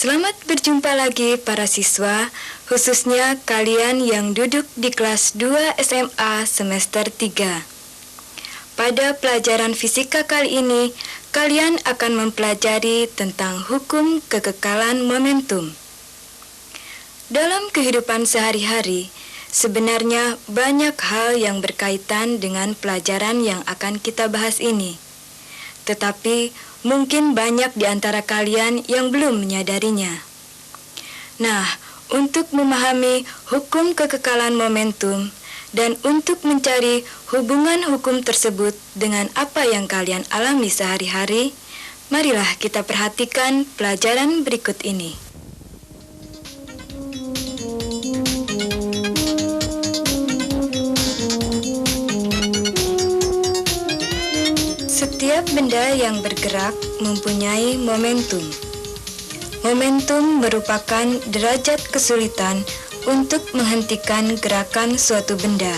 Selamat berjumpa lagi para siswa, khususnya kalian yang duduk di kelas 2 SMA semester 3. Pada pelajaran fisika kali ini, kalian akan mempelajari tentang hukum kekekalan momentum. Dalam kehidupan sehari-hari, sebenarnya banyak hal yang berkaitan dengan pelajaran yang akan kita bahas ini. Tetapi mungkin banyak di antara kalian yang belum menyadarinya. Nah, untuk memahami hukum kekekalan momentum dan untuk mencari hubungan hukum tersebut dengan apa yang kalian alami sehari-hari, marilah kita perhatikan pelajaran berikut ini. Setiap benda yang bergerak mempunyai momentum. Momentum merupakan derajat kesulitan untuk menghentikan gerakan suatu benda,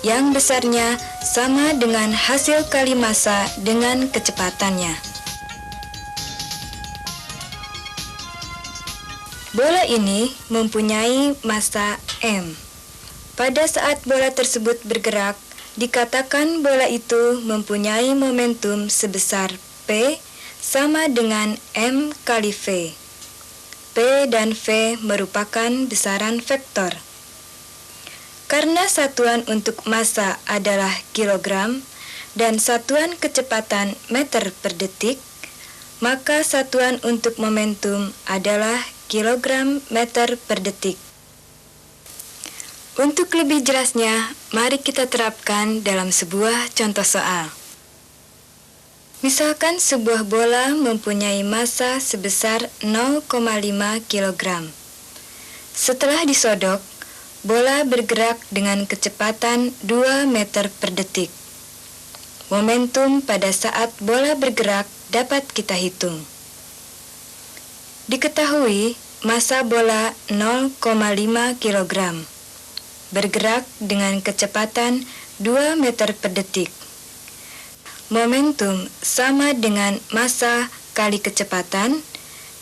yang besarnya sama dengan hasil kali massa dengan kecepatannya. Bola ini mempunyai massa m. Pada saat bola tersebut bergerak, dikatakan bola itu mempunyai momentum sebesar P sama dengan M kali V. P dan V merupakan besaran vektor. Karena satuan untuk massa adalah kilogram dan satuan kecepatan meter per detik, maka satuan untuk momentum adalah kilogram meter per detik. Untuk lebih jelasnya, mari kita terapkan dalam sebuah contoh soal. Misalkan sebuah bola mempunyai massa sebesar 0,5 kg. Setelah disodok, bola bergerak dengan kecepatan 2 meter per detik. Momentum pada saat bola bergerak dapat kita hitung. Diketahui massa bola 0,5 kg. Bergerak dengan kecepatan 2 meter per detik. Momentum sama dengan massa kali kecepatan,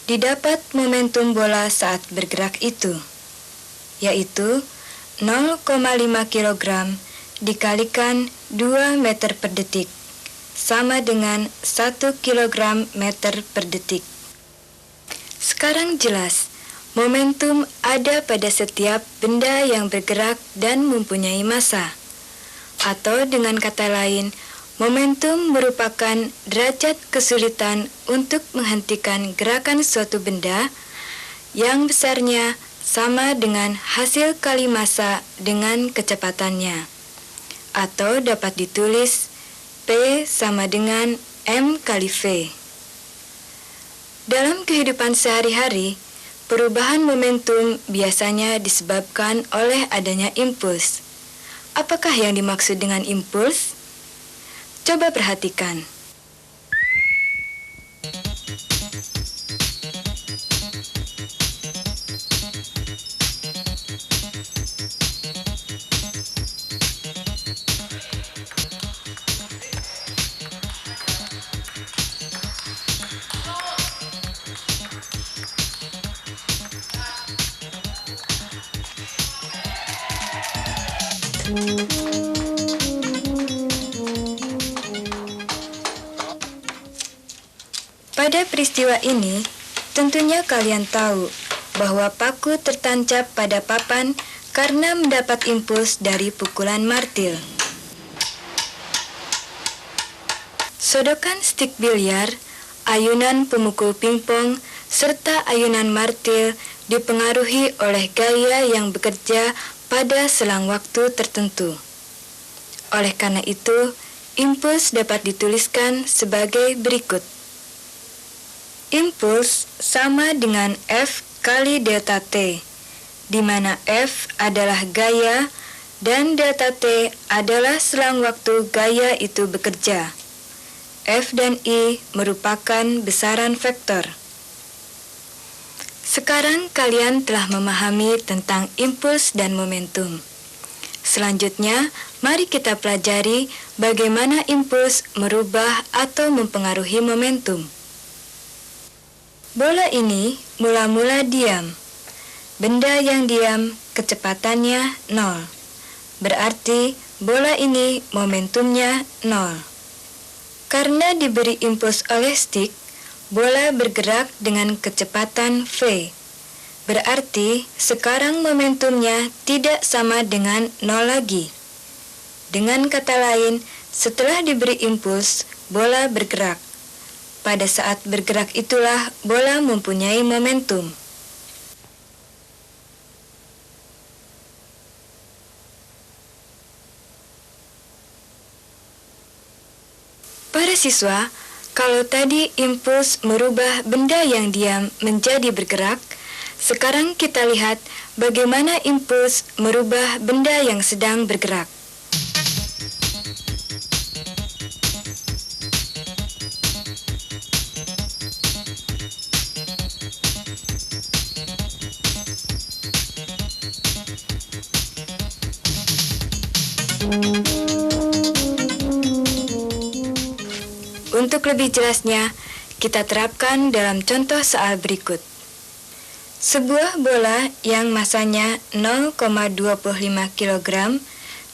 didapat momentum bola saat bergerak itu, yaitu 0,5 kg dikalikan 2 meter per detik, sama dengan 1 kg meter per detik. Sekarang jelas, momentum ada pada setiap benda yang bergerak dan mempunyai massa. Atau dengan kata lain, momentum merupakan derajat kesulitan untuk menghentikan gerakan suatu benda yang besarnya sama dengan hasil kali massa dengan kecepatannya. Atau dapat ditulis P sama dengan M kali V. Dalam kehidupan sehari-hari, perubahan momentum biasanya disebabkan oleh adanya impuls. Apakah yang dimaksud dengan impuls? Coba perhatikan. Pada peristiwa ini, tentunya kalian tahu bahwa paku tertancap pada papan karena mendapat impuls dari pukulan martil. Sodokan stik biliar, ayunan pemukul pingpong, serta ayunan martil dipengaruhi oleh gaya yang bekerja pada selang waktu tertentu. Oleh karena itu, impuls dapat dituliskan sebagai berikut. Impuls sama dengan F kali delta T, di mana F adalah gaya dan delta T adalah selang waktu gaya itu bekerja. F dan I merupakan besaran vektor. Sekarang kalian telah memahami tentang impuls dan momentum. Selanjutnya, mari kita pelajari bagaimana impuls merubah atau mempengaruhi momentum. Bola ini mula-mula diam. Benda yang diam kecepatannya 0. Berarti bola ini momentumnya 0. Karena diberi impuls oleh stik, bola bergerak dengan kecepatan v. Berarti sekarang momentumnya tidak sama dengan 0 lagi. Dengan kata lain, setelah diberi impuls, bola bergerak. Pada saat bergerak itulah bola mempunyai momentum. Para siswa, kalau tadi impuls merubah benda yang diam menjadi bergerak, sekarang kita lihat bagaimana impuls merubah benda yang sedang bergerak. Untuk lebih jelasnya, kita terapkan dalam contoh soal berikut. Sebuah bola yang masanya 0,25 kg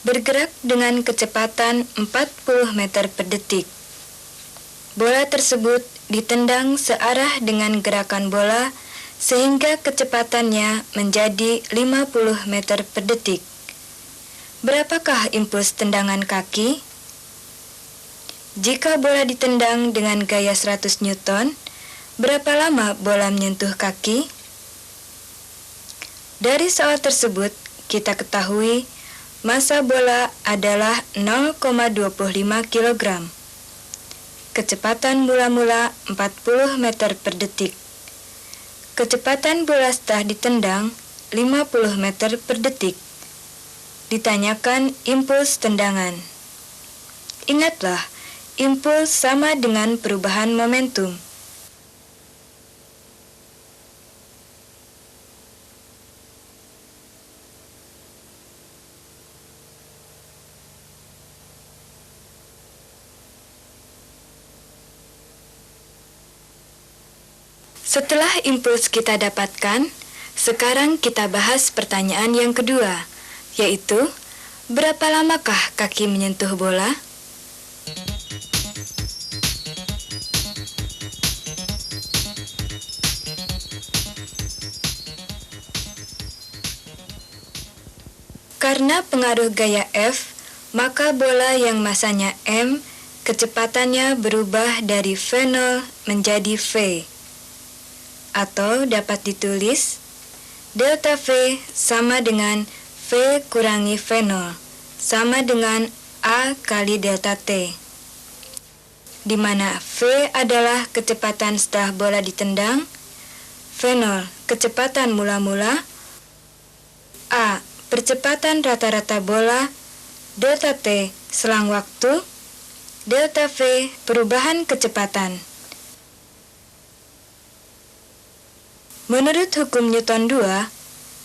bergerak dengan kecepatan 40 meter per detik. Bola tersebut ditendang searah dengan gerakan bola sehingga kecepatannya menjadi 50 meter per detik. Berapakah impuls tendangan kaki? Jika bola ditendang dengan gaya 100 Newton, berapa lama bola menyentuh kaki? Dari soal tersebut, kita ketahui massa bola adalah 0,25 kg. Kecepatan mula-mula 40 meter per detik. Kecepatan bola setelah ditendang 50 meter per detik. Ditanyakan impuls tendangan. Ingatlah, impuls sama dengan perubahan momentum. Setelah impuls kita dapatkan, sekarang kita bahas pertanyaan yang kedua, yaitu, berapa lamakah kaki menyentuh bola? Karena pengaruh gaya F, maka bola yang masanya M, kecepatannya berubah dari V0 menjadi V. Atau dapat ditulis, delta V sama dengan V kurangi V0, sama dengan A kali delta T. Di mana V adalah kecepatan setelah bola ditendang, V0 kecepatan mula-mula, A percepatan rata-rata bola, delta T selang waktu, delta V perubahan kecepatan. Menurut hukum Newton 2,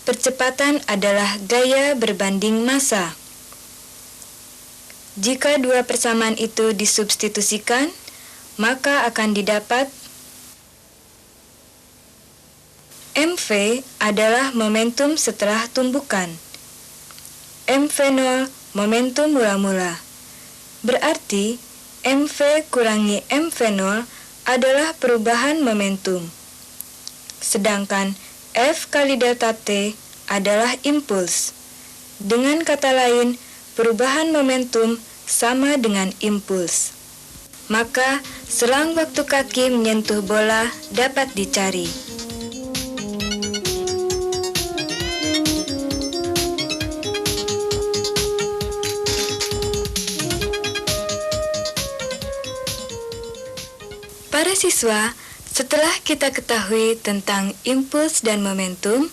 percepatan adalah gaya berbanding massa. Jika dua persamaan itu disubstitusikan, maka akan didapat mv adalah momentum setelah tumbukan. mv0 momentum mula-mula. Berarti mv kurangi mv0 adalah perubahan momentum. Sedangkan F kali delta T adalah impuls. Dengan kata lain, perubahan momentum sama dengan impuls. Maka, selang waktu kaki menyentuh bola dapat dicari. Para siswa, setelah kita ketahui tentang impuls dan momentum,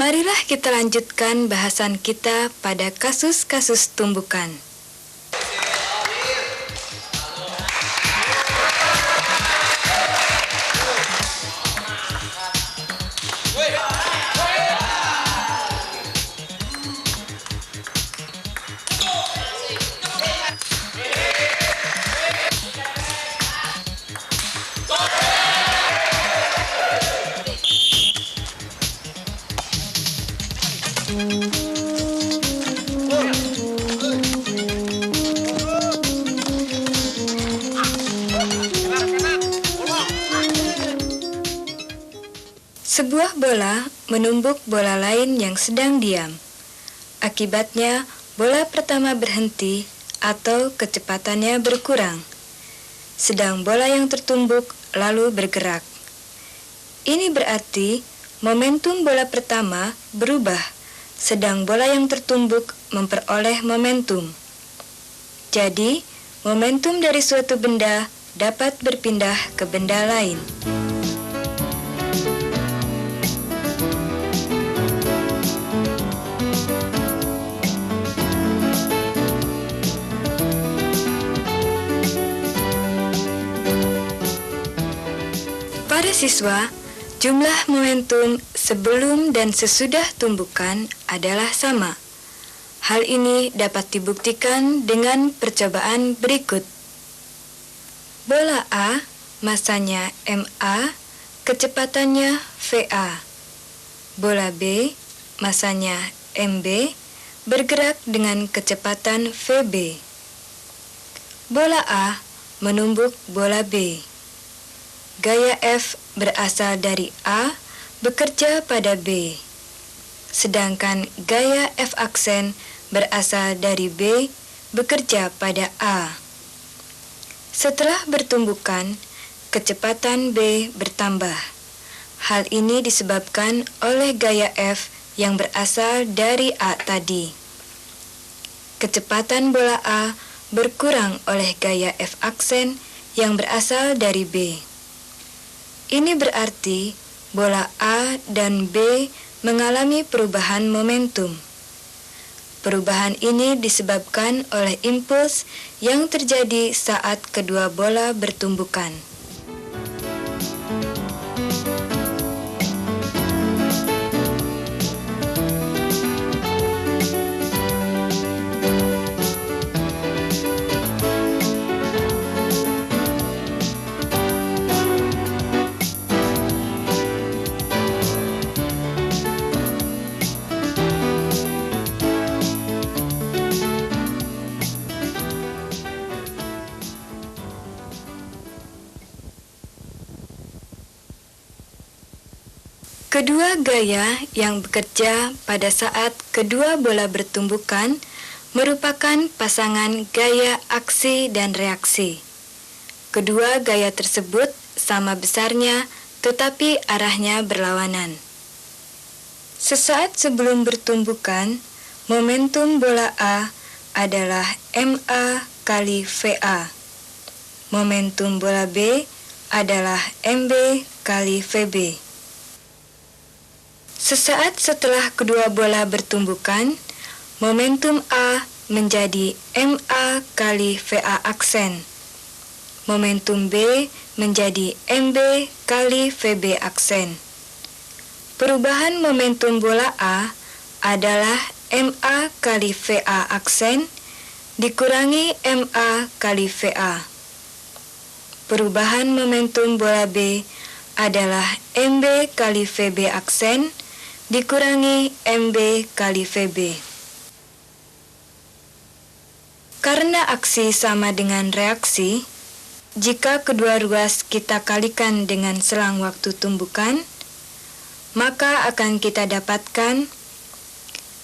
marilah kita lanjutkan bahasan kita pada kasus-kasus tumbukan. Sebuah bola menumbuk bola lain yang sedang diam. Akibatnya, bola pertama berhenti atau kecepatannya berkurang, sedang bola yang tertumbuk lalu bergerak. Ini berarti momentum bola pertama berubah, sedang bola yang tertumbuk memperoleh momentum. Jadi, momentum dari suatu benda dapat berpindah ke benda lain. Para siswa, jumlah momentum sebelum dan sesudah tumbukan adalah sama. Hal ini dapat dibuktikan dengan percobaan berikut. Bola A, masanya MA, kecepatannya VA. Bola B, masanya MB, bergerak dengan kecepatan VB. Bola A menumbuk bola B. Gaya F berasal dari A, bekerja pada B. Sedangkan gaya F aksen berasal dari B, bekerja pada A. Setelah bertumbukan, kecepatan B bertambah. Hal ini disebabkan oleh gaya F yang berasal dari A tadi. Kecepatan bola A berkurang oleh gaya F aksen yang berasal dari B. Ini berarti bola A dan B mengalami perubahan momentum. Perubahan ini disebabkan oleh impuls yang terjadi saat kedua bola bertumbukan. Kedua gaya yang bekerja pada saat kedua bola bertumbukan merupakan pasangan gaya aksi dan reaksi. Kedua gaya tersebut sama besarnya, tetapi arahnya berlawanan. Sesaat sebelum bertumbukan, momentum bola A adalah MA kali VA. Momentum bola B adalah MB kali VB. Sesaat setelah kedua bola bertumbukan, momentum A menjadi MA kali VA aksen. Momentum B menjadi MB kali VB aksen. Perubahan momentum bola A adalah MA kali VA aksen dikurangi MA kali VA. Perubahan momentum bola B adalah MB kali VB aksen dikurangi MB kali VB. Karena aksi sama dengan reaksi, jika kedua ruas kita kalikan dengan selang waktu tumbukan, maka akan kita dapatkan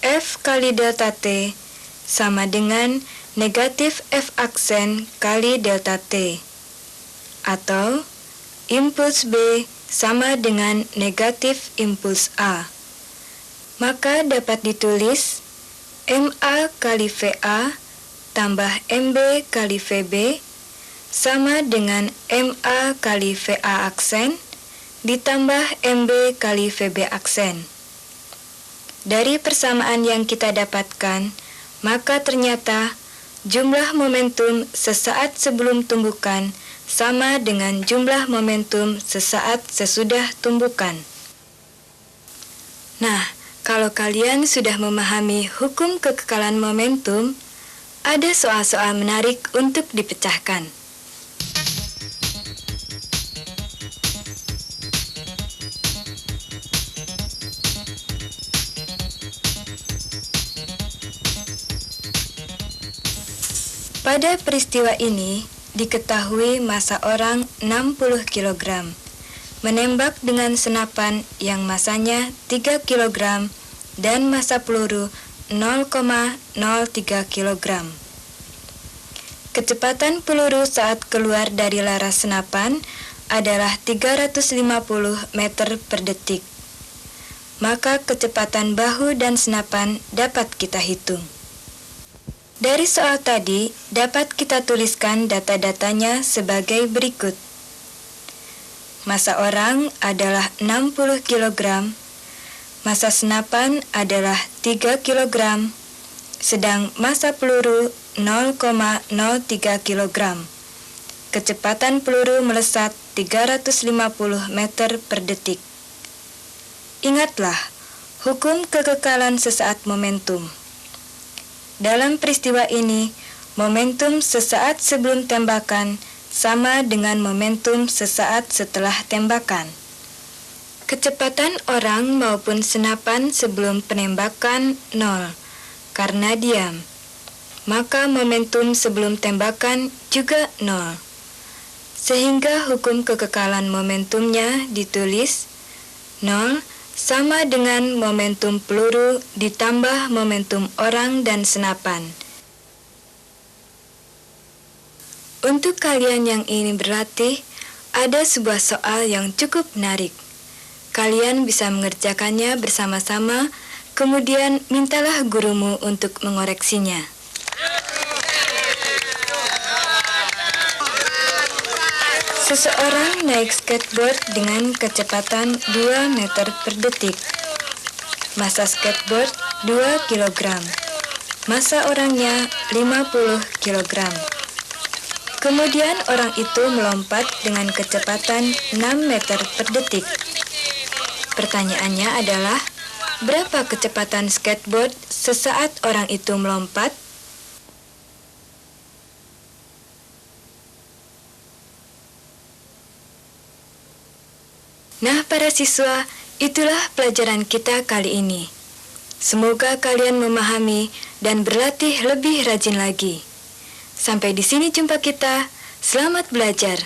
F kali delta T sama dengan negatif F aksen kali delta T, atau impuls B sama dengan negatif impuls A. Maka dapat ditulis MA kali VA tambah MB kali VB sama dengan MA kali VA aksen ditambah MB kali VB aksen. Dari persamaan yang kita dapatkan, maka ternyata jumlah momentum sesaat sebelum tumbukan sama dengan jumlah momentum sesaat sesudah tumbukan. Nah, kalau kalian sudah memahami hukum kekekalan momentum, ada soal-soal menarik untuk dipecahkan. Pada peristiwa ini, diketahui massa orang 60 kg, menembak dengan senapan yang massanya 3 kg dan massa peluru 0,03 kg. Kecepatan peluru saat keluar dari laras senapan adalah 350 meter per detik. Maka kecepatan bahu dan senapan dapat kita hitung. Dari soal tadi, dapat kita tuliskan data-datanya sebagai berikut. Massa orang adalah 60 kg, massa senapan adalah 3 kg, sedang massa peluru 0,03 kg. Kecepatan peluru melesat 350 meter per detik. Ingatlah, hukum kekekalan sesaat momentum. Dalam peristiwa ini, momentum sesaat sebelum tembakan sama dengan momentum sesaat setelah tembakan. Kecepatan orang maupun senapan sebelum penembakan 0, karena diam. Maka momentum sebelum tembakan juga 0. Sehingga hukum kekekalan momentumnya ditulis 0 sama dengan momentum peluru ditambah momentum orang dan senapan. Untuk kalian yang ingin berlatih, ada sebuah soal yang cukup menarik. Kalian bisa mengerjakannya bersama-sama, kemudian mintalah gurumu untuk mengoreksinya. Seseorang naik skateboard dengan kecepatan 2 meter per detik. Massa skateboard 2 kg. Massa orangnya 50 kg. Kemudian orang itu melompat dengan kecepatan 6 meter per detik. Pertanyaannya adalah, berapa kecepatan skateboard sesaat orang itu melompat? Nah, para siswa, itulah pelajaran kita kali ini. Semoga kalian memahami dan berlatih lebih rajin lagi. Sampai di sini jumpa kita. Selamat belajar.